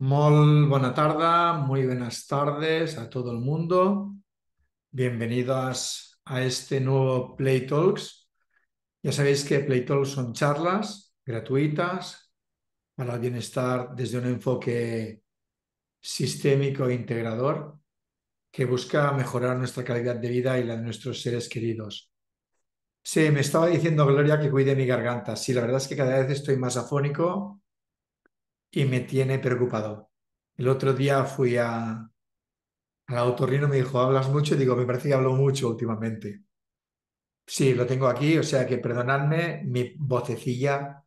Molt bona tarda, muy buenas tardes a todo el mundo. Bienvenidos a este nuevo Play Talks. Ya sabéis que Play Talks son charlas gratuitas para el bienestar desde un enfoque sistémico e integrador que busca mejorar nuestra calidad de vida y la de nuestros seres queridos. Sí, me estaba diciendo Gloria que cuide mi garganta. Sí, la verdad es que cada vez estoy más afónico y me tiene preocupado. El otro día fui al otorrino, me dijo, hablas mucho, y digo, me parece que hablo mucho últimamente. Sí, lo tengo aquí, o sea que perdonadme mi vocecilla.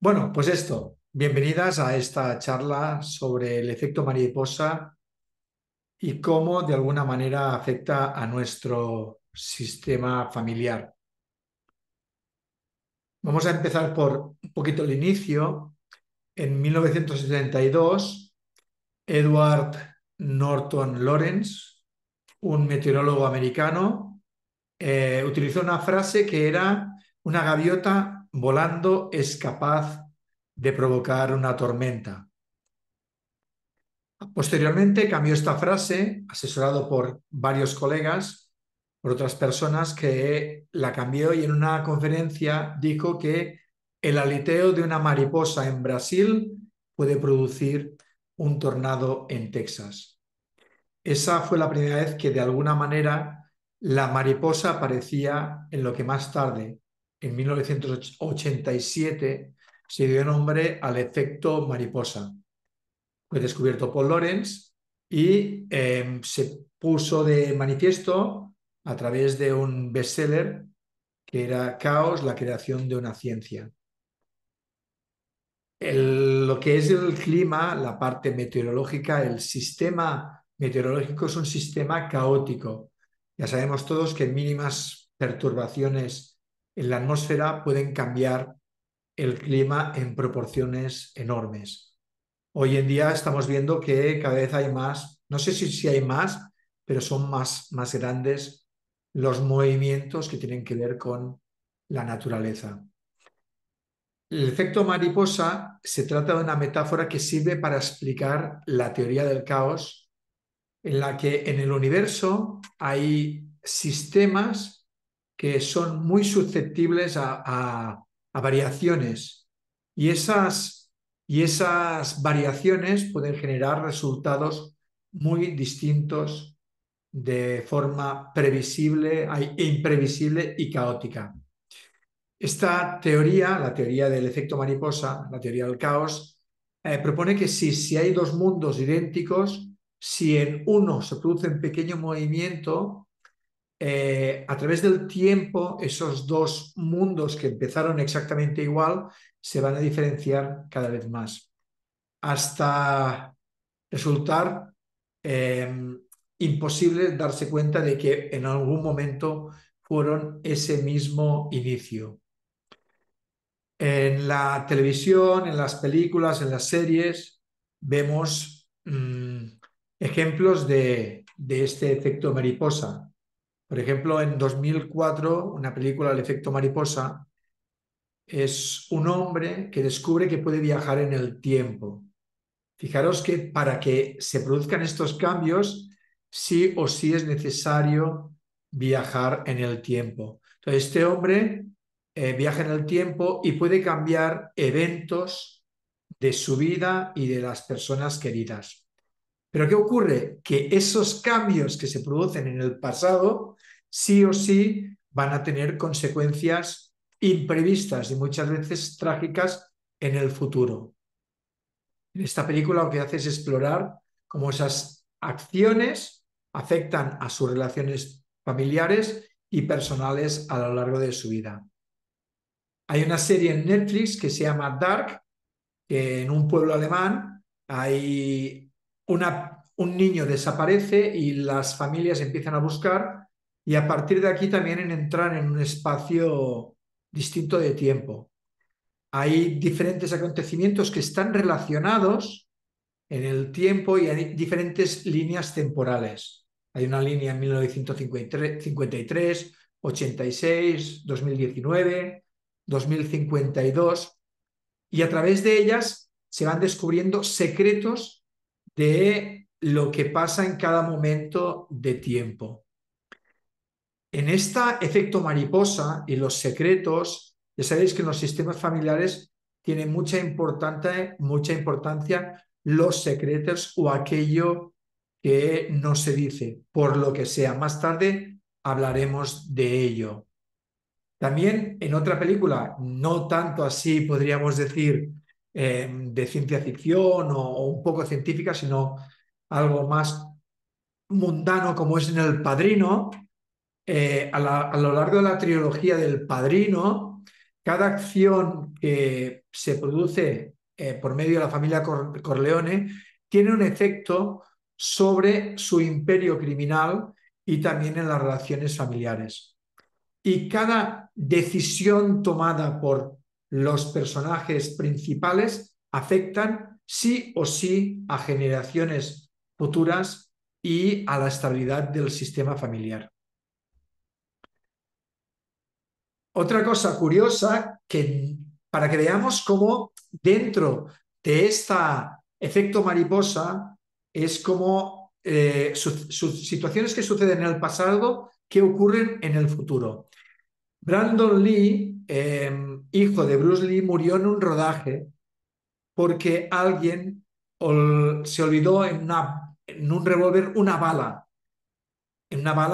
Bueno, pues esto, bienvenidas a esta charla sobre el efecto mariposa y cómo de alguna manera afecta a nuestro sistema familiar. Vamos a empezar por un poquito el inicio. En 1972, Edward Norton Lawrence, un meteorólogo americano, utilizó una frase que era: una gaviota volando es capaz de provocar una tormenta. Posteriormente cambió esta frase, asesorado por varios colegas, por otras personas, que la cambió, y en una conferencia dijo que el aleteo de una mariposa en Brasil puede producir un tornado en Texas. Esa fue la primera vez que de alguna manera la mariposa aparecía en lo que más tarde, en 1987, se dio nombre al efecto mariposa. Fue descubierto por Lawrence y se puso de manifiesto a través de un bestseller que era Caos, la creación de una ciencia. Lo que es el clima, la parte meteorológica, el sistema meteorológico es un sistema caótico. Ya sabemos todos que mínimas perturbaciones en la atmósfera pueden cambiar el clima en proporciones enormes. Hoy en día estamos viendo que cada vez hay más, no sé si hay más, pero son más grandes los movimientos que tienen que ver con la naturaleza. El efecto mariposa se trata de una metáfora que sirve para explicar la teoría del caos, en la que en el universo hay sistemas que son muy susceptibles a variaciones, y esas variaciones pueden generar resultados muy distintos de forma previsible e imprevisible y caótica. Esta teoría, la teoría del efecto mariposa, la teoría del caos, propone que si hay dos mundos idénticos, si en uno se produce un pequeño movimiento, a través del tiempo esos dos mundos que empezaron exactamente igual se van a diferenciar cada vez más, hasta resultar eh, imposible darse cuenta de que en algún momento fueron ese mismo inicio. En la televisión, en las películas, en las series, vemos ejemplos de este efecto mariposa. Por ejemplo, en 2004, una película, El efecto mariposa, es un hombre que descubre que puede viajar en el tiempo. Fijaros que para que se produzcan estos cambios, sí o sí es necesario viajar en el tiempo. Entonces, este hombre viaja en el tiempo y puede cambiar eventos de su vida y de las personas queridas. Pero ¿qué ocurre? Que esos cambios que se producen en el pasado, sí o sí van a tener consecuencias imprevistas y muchas veces trágicas en el futuro. En esta película lo que hace es explorar cómo esas acciones afectan a sus relaciones familiares y personales a lo largo de su vida. Hay una serie en Netflix que se llama Dark, que en un pueblo alemán hay un niño desaparece y las familias empiezan a buscar, y a partir de aquí también entran en un espacio distinto de tiempo. Hay diferentes acontecimientos que están relacionados en el tiempo y hay diferentes líneas temporales. Hay una línea en 1953, 86, 2019, 2052, y a través de ellas se van descubriendo secretos de lo que pasa en cada momento de tiempo. En este efecto mariposa y los secretos, ya sabéis que en los sistemas familiares tiene mucha importancia los secretos o aquello que no se dice, por lo que sea. Más tarde hablaremos de ello. También en otra película, no tanto así podríamos decir de ciencia ficción o un poco científica, sino algo más mundano como es en El Padrino, a lo largo de la trilogía del Padrino, cada acción que se produce por medio de la familia Corleone tiene un efecto sobre su imperio criminal y también en las relaciones familiares. Y cada decisión tomada por los personajes principales afectan sí o sí a generaciones futuras y a la estabilidad del sistema familiar. Otra cosa curiosa que para que veamos cómo dentro de este efecto mariposa es como situaciones que suceden en el pasado que ocurren en el futuro. Brandon Lee, hijo de Bruce Lee, murió en un rodaje porque alguien se olvidó en un revólver una bala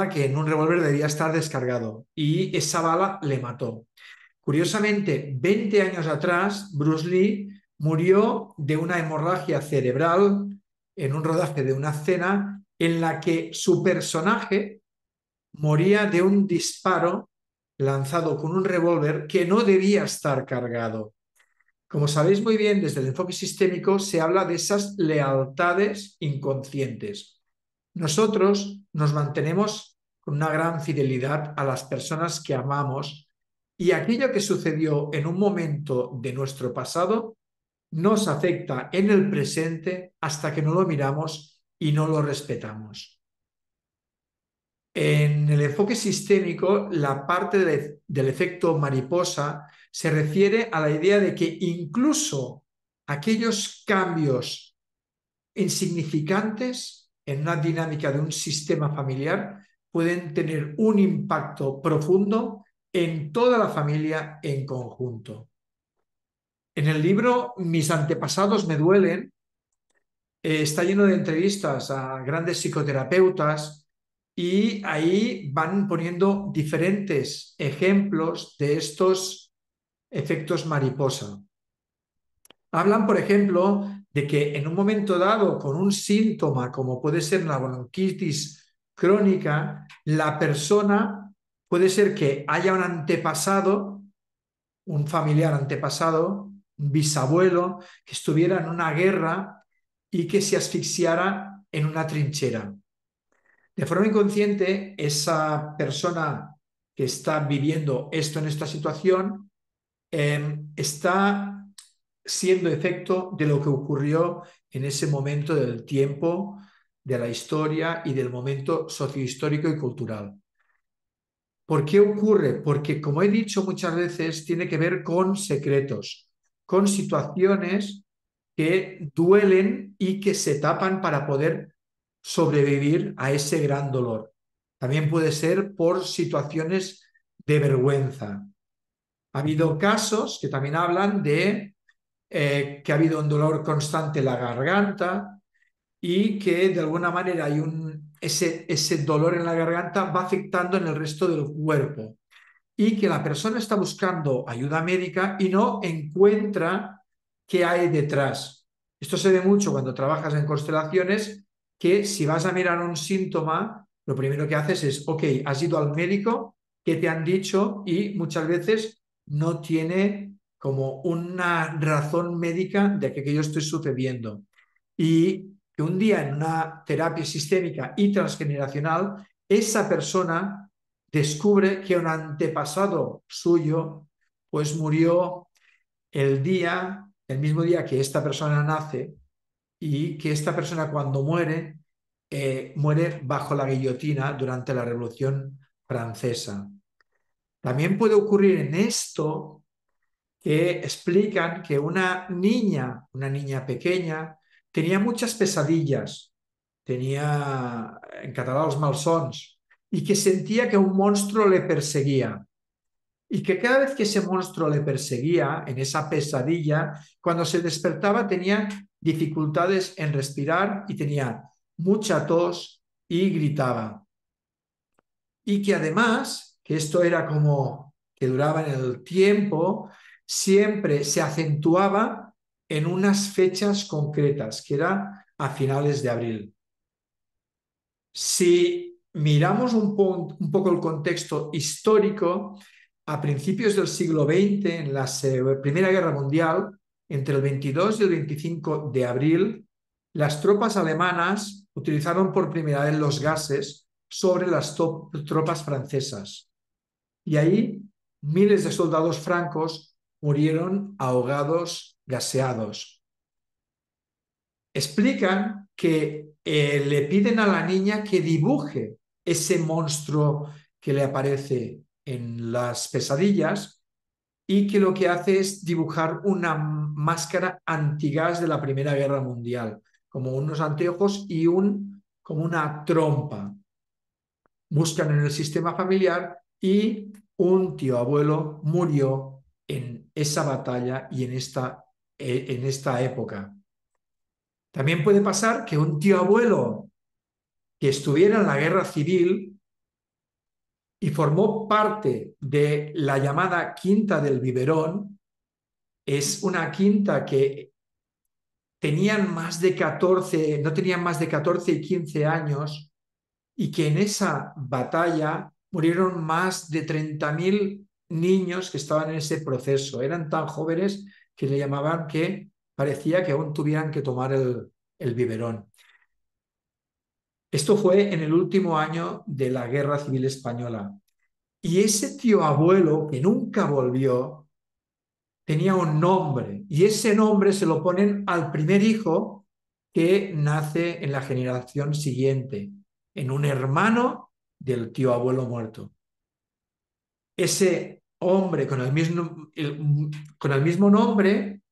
que en un revólver debía estar descargado y esa bala le mató. Curiosamente, 20 años atrás, Bruce Lee murió de una hemorragia cerebral en un rodaje de una escena en la que su personaje moría de un disparo lanzado con un revólver que no debía estar cargado. Como sabéis muy bien, desde el enfoque sistémico se habla de esas lealtades inconscientes. Nosotros nos mantenemos con una gran fidelidad a las personas que amamos y aquello que sucedió en un momento de nuestro pasado nos afecta en el presente hasta que no lo miramos y no lo respetamos. En el enfoque sistémico, la parte del efecto mariposa se refiere a la idea de que incluso aquellos cambios insignificantes en una dinámica de un sistema familiar pueden tener un impacto profundo en toda la familia en conjunto. En el libro Mis antepasados me duelen, está lleno de entrevistas a grandes psicoterapeutas y ahí van poniendo diferentes ejemplos de estos efectos mariposa. Hablan, por ejemplo, de que en un momento dado, con un síntoma como puede ser la bronquitis crónica, la persona puede ser que haya un antepasado, un familiar antepasado, un bisabuelo, que estuviera en una guerra y que se asfixiara en una trinchera. De forma inconsciente, esa persona que está viviendo esto en esta situación está siendo efecto de lo que ocurrió en ese momento del tiempo, de la historia y del momento sociohistórico y cultural. ¿Por qué ocurre? Porque, como he dicho muchas veces, tiene que ver con secretos, con situaciones que duelen y que se tapan para poder sobrevivir a ese gran dolor. También puede ser por situaciones de vergüenza. Ha habido casos que también hablan de que ha habido un dolor constante en la garganta y que de alguna manera hay ese dolor en la garganta va afectando en el resto del cuerpo y que la persona está buscando ayuda médica y no encuentra qué hay detrás. Esto se ve mucho cuando trabajas en constelaciones, que si vas a mirar un síntoma, lo primero que haces es, ok, has ido al médico, ¿qué te han dicho? Y muchas veces no tiene como una razón médica de que aquello esté sucediendo. Y que un día en una terapia sistémica y transgeneracional, esa persona descubre que un antepasado suyo pues murió el mismo día que esta persona nace y que esta persona cuando muere, muere bajo la guillotina durante la Revolución Francesa. También puede ocurrir en esto que explican que una niña pequeña, tenía muchas pesadillas, tenía en català els malsons, y que sentía que un monstruo le perseguía. Y que cada vez que ese monstruo le perseguía en esa pesadilla, cuando se despertaba tenía dificultades en respirar y tenía mucha tos y gritaba. Y que además, que esto era como que duraba en el tiempo, siempre se acentuaba en unas fechas concretas, que era a finales de abril. Si miramos un poco el contexto histórico, a principios del siglo XX, en la Primera Guerra Mundial, entre el 22 y el 25 de abril, las tropas alemanas utilizaron por primera vez los gases sobre las tropas francesas. Y ahí miles de soldados francos murieron ahogados, gaseados. Explican que le piden a la niña que dibuje ese monstruo que le aparece en las pesadillas y que lo que hace es dibujar una máscara antigas de la Primera Guerra Mundial, como unos anteojos y como una trompa. Buscan en el sistema familiar y un tío abuelo murió en esa batalla y en esta época. También puede pasar que un tío abuelo que estuviera en la guerra civil y formó parte de la llamada Quinta del Biberón, es una quinta que tenían más de 14, no tenían más de 14 y 15 años, y que en esa batalla murieron más de 30.000 niños que estaban en ese proceso. Eran tan jóvenes que le llamaban que parecía que aún tuvieran que tomar el biberón. Esto fue en el último año de la Guerra Civil Española. Y ese tío abuelo, que nunca volvió, tenía un nombre. Y ese nombre se lo ponen al primer hijo que nace en la generación siguiente, en un hermano del tío abuelo muerto. Ese hombre con el mismo nombre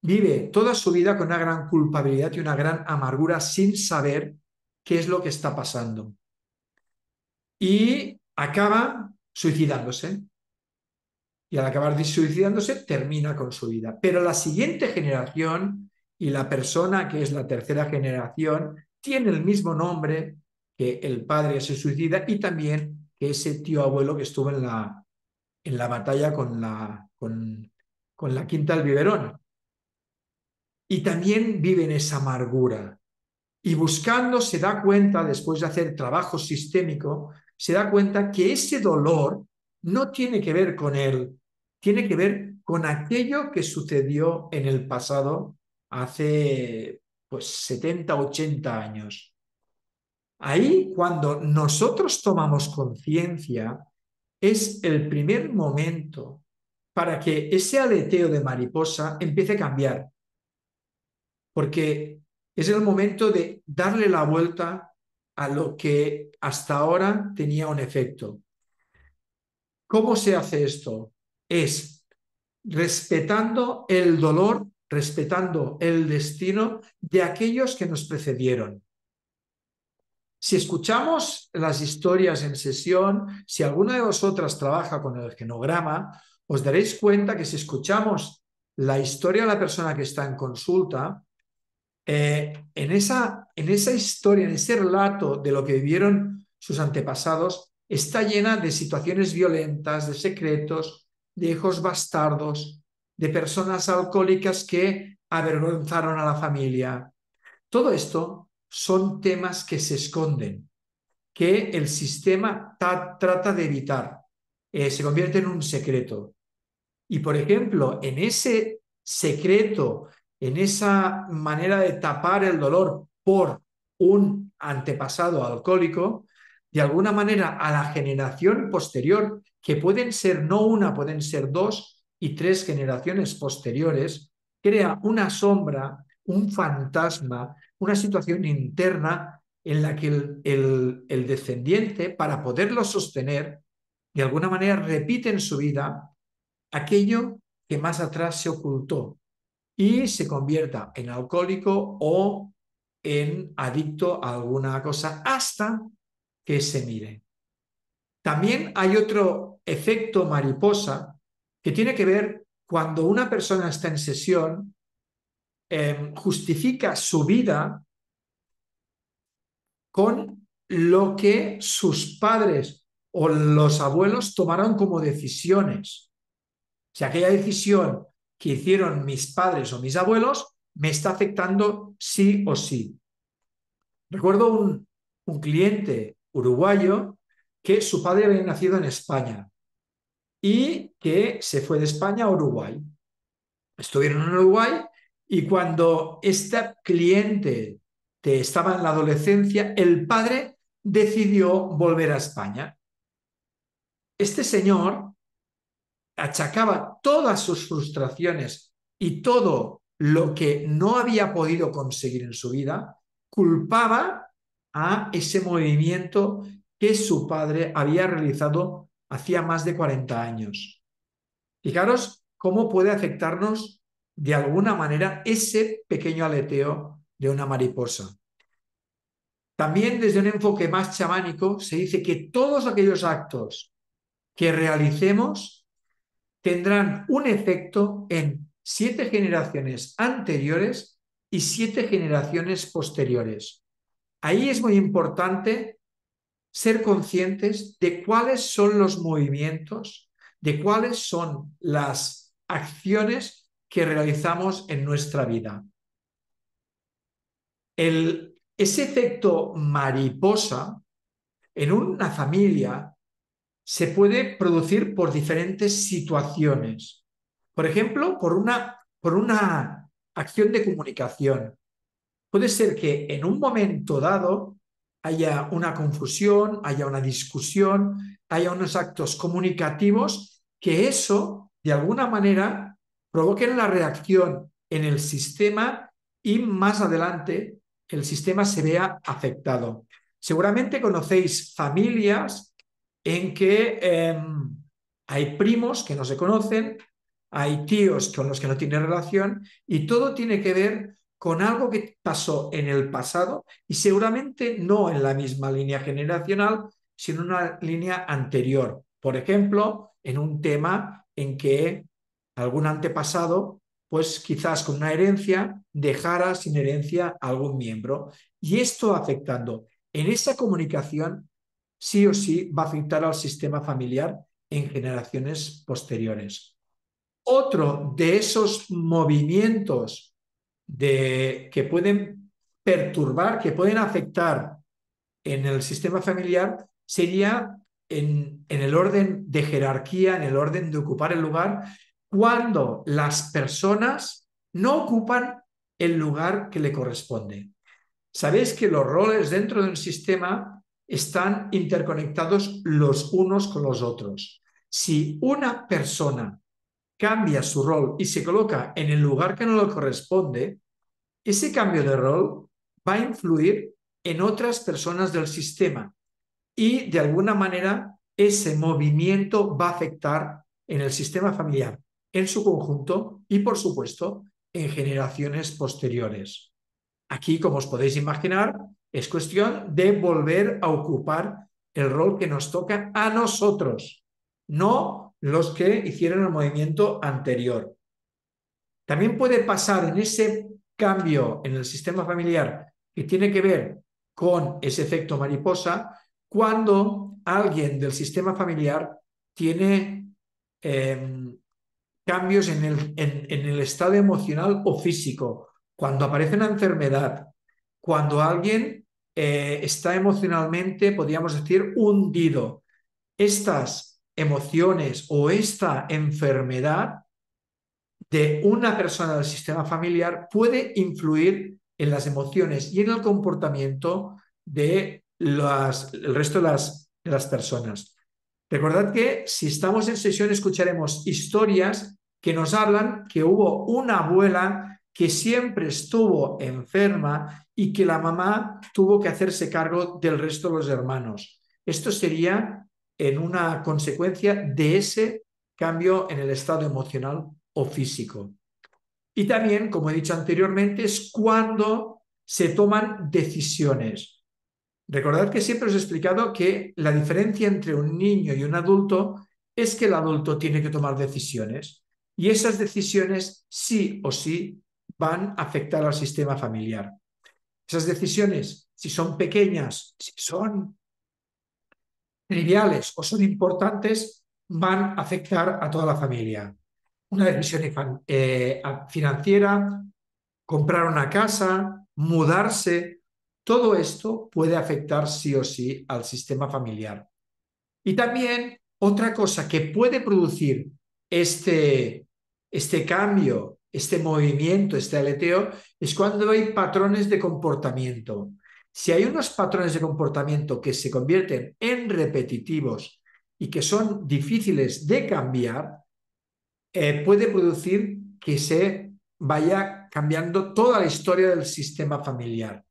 vive toda su vida con una gran culpabilidad y una gran amargura sin saber qué es lo que está pasando. Y acaba suicidándose. Y al acabar suicidándose termina con su vida. Pero la siguiente generación y la persona que es la tercera generación tiene el mismo nombre que el padre que se suicida y también que ese tío abuelo que estuvo en la batalla con la Quinta del Biberón. Y también vive en esa amargura. Y buscando se da cuenta, después de hacer trabajo sistémico, se da cuenta que ese dolor no tiene que ver con él, tiene que ver con aquello que sucedió en el pasado hace pues 70, 80 años. Ahí, cuando nosotros tomamos conciencia, es el primer momento para que ese aleteo de mariposa empiece a cambiar, porque es el momento de darle la vuelta a lo que hasta ahora tenía un efecto. ¿Cómo se hace esto? Es respetando el dolor, respetando el destino de aquellos que nos precedieron. Si escuchamos las historias en sesión, si alguna de vosotras trabaja con el genograma, os daréis cuenta que si escuchamos la historia de la persona que está en consulta, en esa historia, en ese relato de lo que vivieron sus antepasados, está llena de situaciones violentas, de secretos, de hijos bastardos, de personas alcohólicas que avergonzaron a la familia. Todo esto son temas que se esconden, que el sistema trata de evitar. Se convierte en un secreto. Y, por ejemplo, en ese secreto, en esa manera de tapar el dolor por un antepasado alcohólico, de alguna manera a la generación posterior, que pueden ser no una, pueden ser 2 y 3 generaciones posteriores, crea una sombra, un fantasma, una situación interna en la que el descendiente, para poderlo sostener, de alguna manera repite en su vida aquello que más atrás se ocultó y se convierta en alcohólico o en adicto a alguna cosa hasta que se mire. También hay otro efecto mariposa que tiene que ver cuando una persona está en sesión, justifica su vida con lo que sus padres o los abuelos tomaron como decisiones. O sea, aquella decisión que hicieron mis padres o mis abuelos me está afectando sí o sí. Recuerdo un cliente uruguayo que su padre había nacido en España y que se fue de España a Uruguay. Estuvieron en Uruguay y cuando este cliente estaba en la adolescencia, el padre decidió volver a España. Este señor achacaba todas sus frustraciones y todo lo que no había podido conseguir en su vida, culpaba a ese movimiento que su padre había realizado hacía más de 40 años. Fijaros cómo puede afectarnos de alguna manera ese pequeño aleteo de una mariposa. También desde un enfoque más chamánico se dice que todos aquellos actos que realicemos tendrán un efecto en 7 generaciones anteriores y 7 generaciones posteriores. Ahí es muy importante ser conscientes de cuáles son los movimientos, de cuáles son las acciones que realizamos en nuestra vida. Ese efecto mariposa en una familia se puede producir por diferentes situaciones. Por ejemplo, por una acción de comunicación. Puede ser que en un momento dado haya una confusión, haya una discusión, haya unos actos comunicativos que eso, de alguna manera, provoquen la reacción en el sistema y más adelante el sistema se vea afectado. Seguramente conocéis familias en que hay primos que no se conocen, hay tíos con los que no tienen relación y todo tiene que ver con algo que pasó en el pasado y seguramente no en la misma línea generacional, sino en una línea anterior. Por ejemplo, en un tema en que algún antepasado, pues quizás con una herencia, dejara sin herencia a algún miembro. Y esto afectando en esa comunicación, sí o sí va a afectar al sistema familiar en generaciones posteriores. Otro de esos movimientos que pueden perturbar, que pueden afectar en el sistema familiar, sería en el orden de jerarquía, en el orden de ocupar el lugar, cuando las personas no ocupan el lugar que le corresponde. Sabéis que los roles dentro de un sistema están interconectados los unos con los otros. Si una persona cambia su rol y se coloca en el lugar que no le corresponde, ese cambio de rol va a influir en otras personas del sistema y de alguna manera ese movimiento va a afectar en el sistema familiar en su conjunto y, por supuesto, en generaciones posteriores. Aquí, como os podéis imaginar, es cuestión de volver a ocupar el rol que nos toca a nosotros, no los que hicieron el movimiento anterior. También puede pasar en ese cambio en el sistema familiar que tiene que ver con ese efecto mariposa cuando alguien del sistema familiar tiene cambios en el estado emocional o físico, cuando aparece una enfermedad, cuando alguien está emocionalmente, podríamos decir, hundido. Estas emociones o esta enfermedad de una persona del sistema familiar puede influir en las emociones y en el comportamiento de el resto de las personas. Recordad que si estamos en sesión escucharemos historias que nos hablan que hubo una abuela que siempre estuvo enferma y que la mamá tuvo que hacerse cargo del resto de los hermanos. Esto sería en una consecuencia de ese cambio en el estado emocional o físico. Y también, como he dicho anteriormente, es cuando se toman decisiones. Recordad que siempre os he explicado que la diferencia entre un niño y un adulto es que el adulto tiene que tomar decisiones y esas decisiones sí o sí van a afectar al sistema familiar. Esas decisiones, si son pequeñas, si son triviales o son importantes, van a afectar a toda la familia. Una decisión financiera, comprar una casa, mudarse, todo esto puede afectar sí o sí al sistema familiar. Y también otra cosa que puede producir este, este cambio, este movimiento, este aleteo, es cuando hay patrones de comportamiento. Si hay unos patrones de comportamiento que se convierten en repetitivos y que son difíciles de cambiar, puede producir que se vaya cambiando toda la historia del sistema familiar.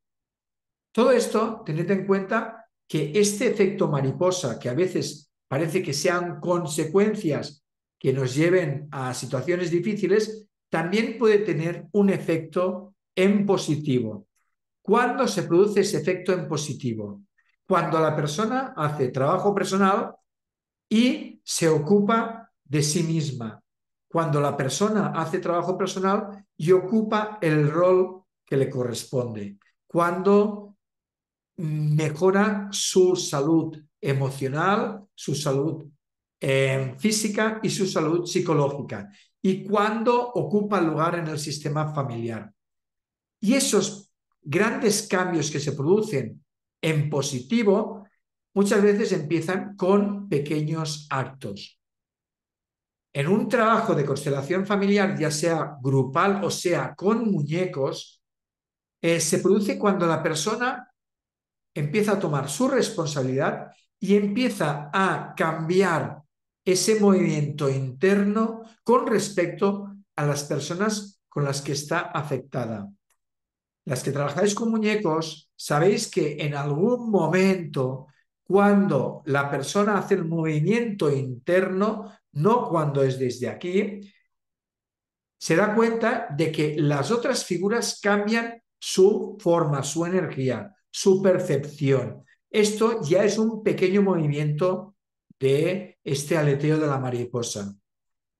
Todo esto, tened en cuenta que este efecto mariposa, que a veces parece que sean consecuencias que nos lleven a situaciones difíciles, también puede tener un efecto en positivo. ¿Cuándo se produce ese efecto en positivo? Cuando la persona hace trabajo personal y se ocupa de sí misma. Cuando la persona hace trabajo personal y ocupa el rol que le corresponde. Cuando mejora su salud emocional, su salud física y su salud psicológica. Y cuando ocupa lugar en el sistema familiar. Y esos grandes cambios que se producen en positivo muchas veces empiezan con pequeños actos. En un trabajo de constelación familiar, ya sea grupal o sea con muñecos, se produce cuando la persona empieza a tomar su responsabilidad y empieza a cambiar ese movimiento interno con respecto a las personas con las que está afectada. Las que trabajáis con muñecos, sabéis que en algún momento, cuando la persona hace el movimiento interno, no cuando es desde aquí, se da cuenta de que las otras figuras cambian su forma, su energía, su percepción. Esto ya es un pequeño movimiento de este aleteo de la mariposa.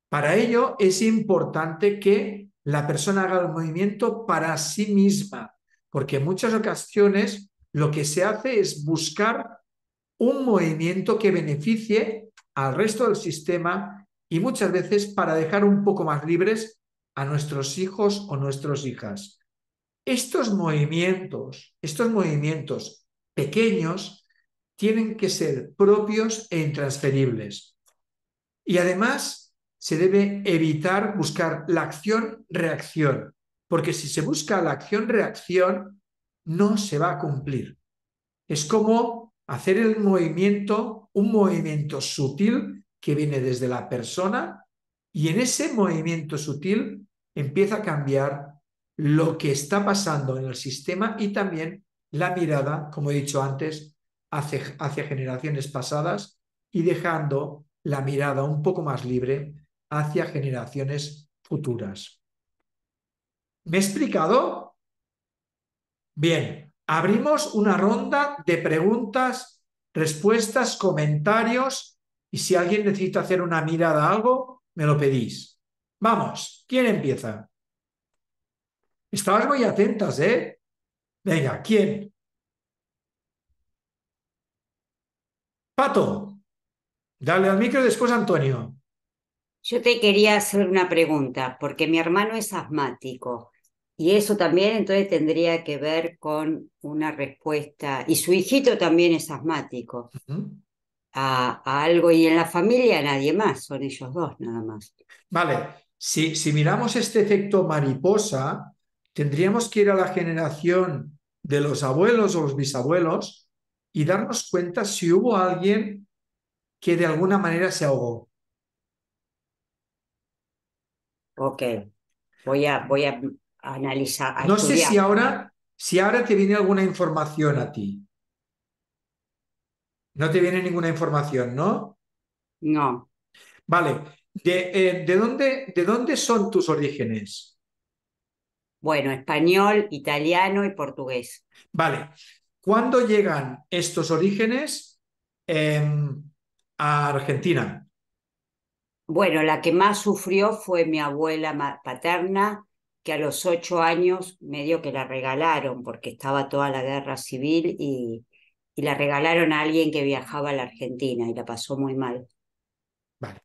Para ello es importante que la persona haga el movimiento para sí misma, porque en muchas ocasiones lo que se hace es buscar un movimiento que beneficie al resto del sistema y muchas veces para dejar un poco más libres a nuestros hijos o nuestras hijas. Estos movimientos pequeños tienen que ser propios e intransferibles. Y además se debe evitar buscar la acción-reacción, porque si se busca la acción-reacción, no se va a cumplir. Es como hacer el movimiento, un movimiento sutil que viene desde la persona y en ese movimiento sutil empieza a cambiar lo que está pasando en el sistema y también la mirada, como he dicho antes, hacia generaciones pasadas y dejando la mirada un poco más libre hacia generaciones futuras. ¿Me he explicado? Bien, abrimos una ronda de preguntas, respuestas, comentarios y si alguien necesita hacer una mirada a algo, me lo pedís. Vamos, ¿quién empieza? Estabas muy atentas, ¿eh? Venga, ¿quién? Pato, dale al micro y después Antonio. Yo te quería hacer una pregunta, porque mi hermano es asmático y eso también entonces tendría que ver con una respuesta, y su hijito también es asmático, ¿Mm? a algo y en la familia nadie más, son ellos dos nada más. Vale, si miramos este efecto mariposa, tendríamos que ir a la generación de los abuelos o los bisabuelos y darnos cuenta si hubo alguien que de alguna manera se ahogó. Ok, voy a analizar, a No sé estudiar. si ahora te viene alguna información a ti. No te viene ninguna información, ¿no? No, Vale, de dónde son tus orígenes? Bueno, español, italiano y portugués. Vale. ¿Cuándo llegan estos orígenes a Argentina? Bueno, la que más sufrió fue mi abuela paterna, que a los 8 años medio que la regalaron, porque estaba toda la guerra civil y la regalaron a alguien que viajaba a la Argentina y la pasó muy mal. Vale.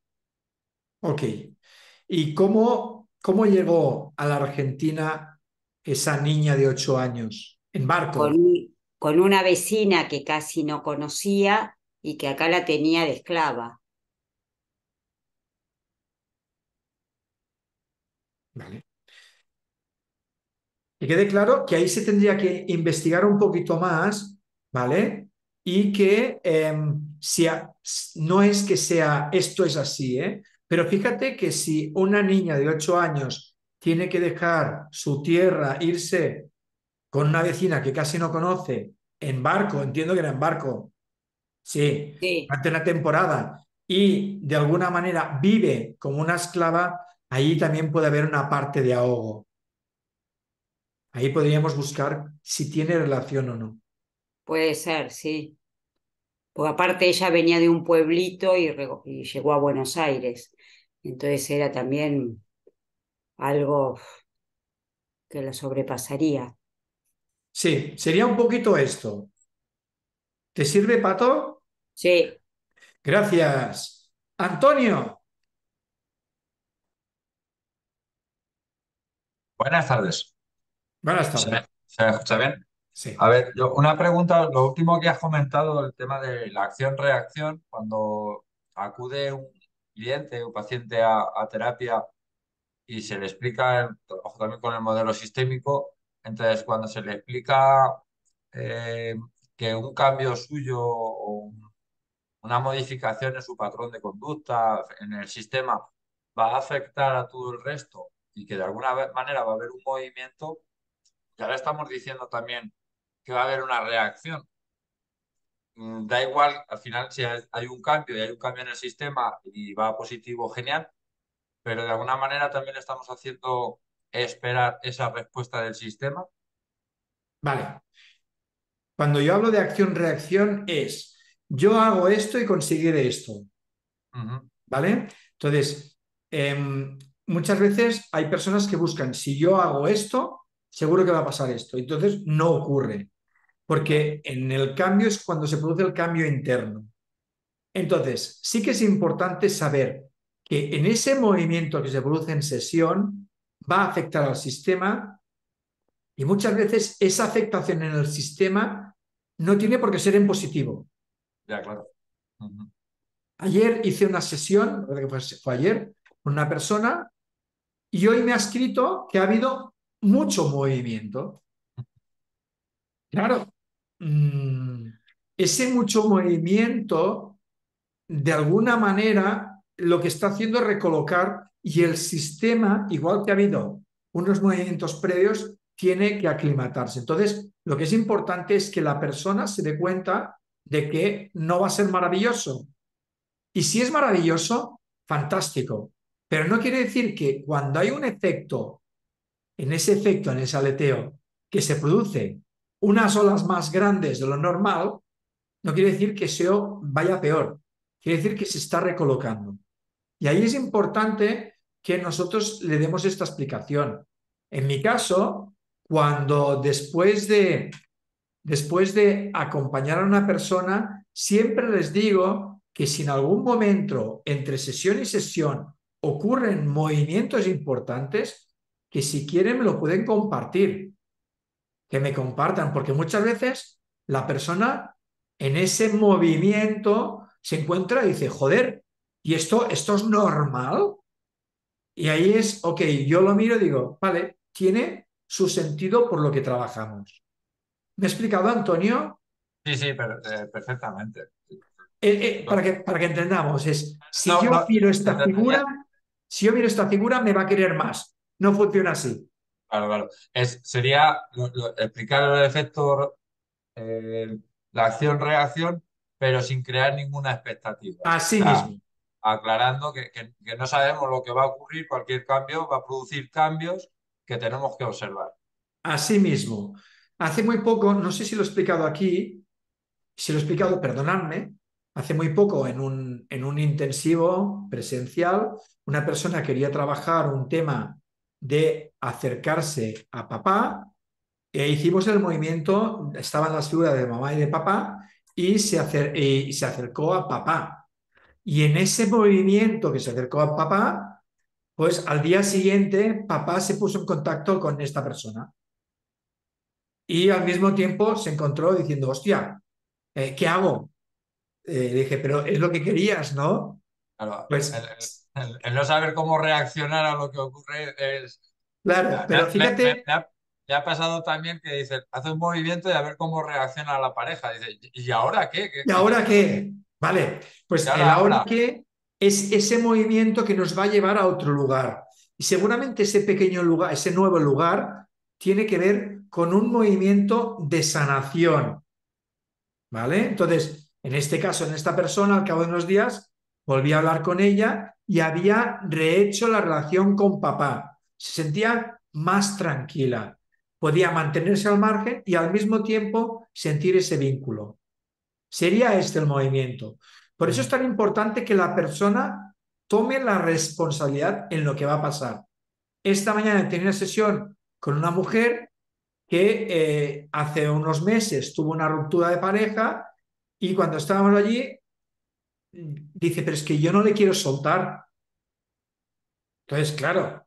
Ok. ¿Y cómo llegó a la Argentina esa niña de 8 años? ¿En barco? Con una vecina que casi no conocía y que acá la tenía de esclava. Vale. Que quede claro que ahí se tendría que investigar un poquito más, ¿vale? Y que no es que sea esto es así, ¿eh? Pero fíjate que si una niña de 8 años tiene que dejar su tierra, irse con una vecina que casi no conoce, en barco, entiendo que era en barco, sí, Sí, durante una temporada, y de alguna manera vive como una esclava, ahí también puede haber una parte de ahogo. Ahí podríamos buscar si tiene relación o no. puede ser, sí. Porque aparte ella venía de un pueblito y llegó a Buenos Aires. Entonces era también algo que la sobrepasaría. Sí, sería un poquito esto. ¿Te sirve, Pato? Sí, Gracias. Antonio, Buenas tardes. buenas ¿Se, tardes. se me escucha bien? Sí, A ver, yo una pregunta, lo último que has comentado, el tema de la acción-reacción, cuando acude un cliente o paciente a terapia y se le explica, trabajo también con el modelo sistémico, entonces cuando se le explica eh, que un cambio suyo o una modificación en su patrón de conducta, en el sistema, va a afectar a todo el resto y que de alguna manera va a haber un movimiento. Y ahora estamos diciendo también que va a haber una reacción. Da igual, al final, si hay un cambio y hay un cambio en el sistema y va positivo, genial, pero de alguna manera también estamos haciendo esperar esa respuesta del sistema. vale. Cuando yo hablo de acción-reacción es, yo hago esto y conseguiré esto, Ujú. ¿vale? Entonces, muchas veces hay personas que buscan, si yo hago esto, seguro que va a pasar esto. Entonces, no ocurre, Ya, porque en el cambio es cuando se produce el cambio interno. Entonces, sí que es importante saber que en ese movimiento que se produce en sesión va a afectar al sistema y muchas veces esa afectación en el sistema no tiene por qué ser en positivo. ya, claro. Ujú. Ayer hice una sesión, creo que fue ayer, con una persona y hoy me ha escrito que ha habido mucho movimiento. Claro, mm, ese mucho movimiento de alguna manera lo que está haciendo es recolocar y el sistema, igual que ha habido unos movimientos previos, tiene que aclimatarse. Entonces, lo que es importante es que la persona se dé cuenta de que no va a ser maravilloso. Y si es maravilloso, fantástico. Pero no quiere decir que cuando hay un efecto, en ese aleteo, que se produce unas olas más grandes de lo normal, no quiere decir que SEO vaya peor, quiere decir que se está recolocando. Y ahí es importante que nosotros le demos esta explicación. En mi caso, cuando después de acompañar a una persona, siempre les digo que si en algún momento entre sesión y sesión ocurren movimientos importantes, que si quieren me lo pueden compartir, que me compartan, porque muchas veces la persona en ese movimiento se encuentra y dice, joder, ¿y esto es normal? Y ahí es, ok, yo lo miro y digo, vale, tiene su sentido por lo que trabajamos. ¿Me he explicado, Antonio? Sí, sí, perfectamente. Para que entendamos, es, si No, yo no, miro te esta figura, entendía. si yo miro esta figura, me va a querer más. No funciona así. Claro, claro. Sería explicar el efecto, la acción-reacción, pero sin crear ninguna expectativa. O Así sea, mismo. aclarando que no sabemos lo que va a ocurrir, cualquier cambio va a producir cambios que tenemos que observar. Así mismo, hace muy poco, no sé si lo he explicado aquí, si lo he explicado, perdonadme, hace muy poco en un intensivo presencial, una persona quería trabajar un tema de acercarse a papá e hicimos el movimiento, estaban las figuras de mamá y de papá y se acercó a papá. Y en ese movimiento que se acercó a papá, pues al día siguiente papá se puso en contacto con esta persona y al mismo tiempo se encontró diciendo, hostia, ¿qué hago? Dije, pero es lo que querías, ¿no? Claro, Pues el no saber cómo reaccionar a lo que ocurre es... claro, pero fíjate, Me ha pasado también que dice, hace un movimiento y a ver cómo reacciona la pareja. Dice, ¿y ahora qué? ¿y ahora qué? Vale, ¿Y pues el ahora ahora? qué es ese movimiento que nos va a llevar a otro lugar. Y seguramente ese pequeño lugar, ese nuevo lugar, tiene que ver con un movimiento de sanación, ¿vale? Entonces, en este caso, en esta persona, al cabo de unos días, volví a hablar con ella y había rehecho la relación con papá. Se sentía más tranquila, podía mantenerse al margen y al mismo tiempo sentir ese vínculo. Sería este el movimiento. Por eso es tan importante que la persona tome la responsabilidad en lo que va a pasar. Esta mañana tenía una sesión con una mujer que hace unos meses tuvo una ruptura de pareja y cuando estábamos allí dice, pero es que yo no le quiero soltar. Entonces, claro,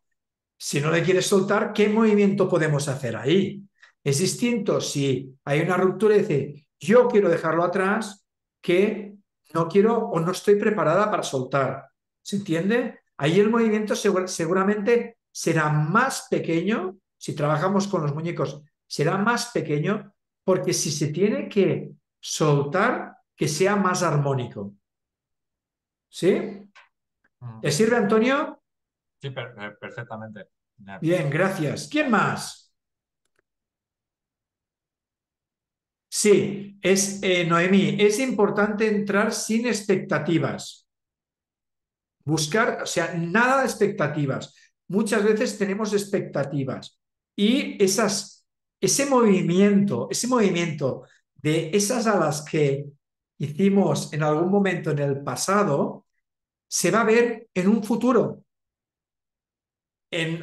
si no le quieres soltar, ¿qué movimiento podemos hacer ahí? Es distinto si hay una ruptura y dice, yo quiero dejarlo atrás, que no quiero o no estoy preparada para soltar. ¿Se entiende? Ahí el movimiento seguramente será más pequeño, si trabajamos con los muñecos, será más pequeño, porque si se tiene que soltar, que sea más armónico. ¿Sí? ¿Te sirve, Antonio? Sí, perfectamente. Bien, gracias. ¿Quién más? Sí, es Noemí, es importante entrar sin expectativas, buscar, o sea, nada de expectativas. Muchas veces tenemos expectativas y ese movimiento de esas alas que hicimos en algún momento en el pasado, se va a ver en un futuro,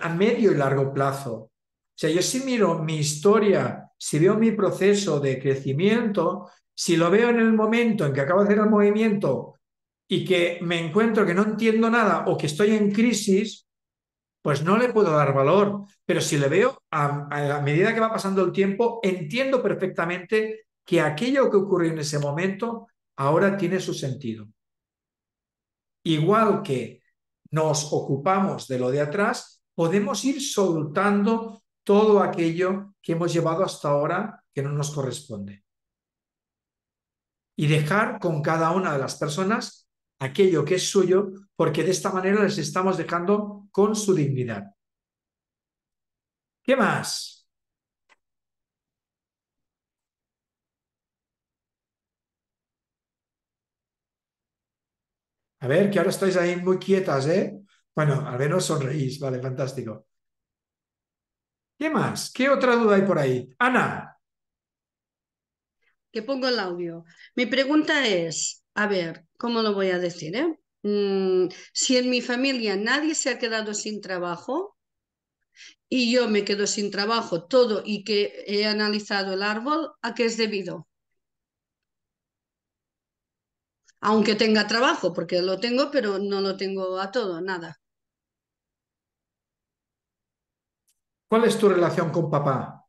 a medio y largo plazo. O sea, yo si miro mi historia, si veo mi proceso de crecimiento, si lo veo en el momento en que acabo de hacer el movimiento y que me encuentro que no entiendo nada o que estoy en crisis, pues no le puedo dar valor. Pero si le veo a medida que va pasando el tiempo, entiendo perfectamente que aquello que ocurrió en ese momento ahora tiene su sentido. Igual que nos ocupamos de lo de atrás, podemos ir soltando todo aquello que hemos llevado hasta ahora que no nos corresponde. Y dejar con cada una de las personas aquello que es suyo, porque de esta manera les estamos dejando con su dignidad. ¿Qué más? A ver, que ahora estáis ahí muy quietas, ¿eh? Bueno, al menos sonreís, vale, fantástico. ¿Qué más? ¿Qué otra duda hay por ahí? Ana, Que pongo el audio. Mi pregunta es, a ver, ¿cómo lo voy a decir, si en mi familia nadie se ha quedado sin trabajo y yo me quedo sin trabajo todo y que he analizado el árbol, ¿a qué es debido? Aunque tenga trabajo, porque lo tengo, pero no lo tengo a todo, nada. ¿cuál es tu relación con papá?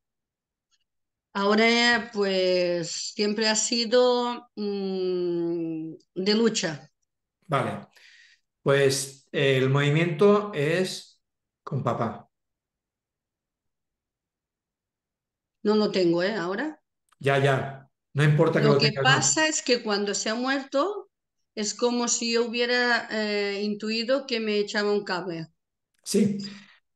Ahora, pues, siempre ha sido de lucha. Vale, pues el movimiento es con papá. No lo tengo, Ahora. Ya, ya. No importa que Lo lo que tengas, no. pasa es que cuando se ha muerto es como si yo hubiera intuido que me echaba un cable, Sí,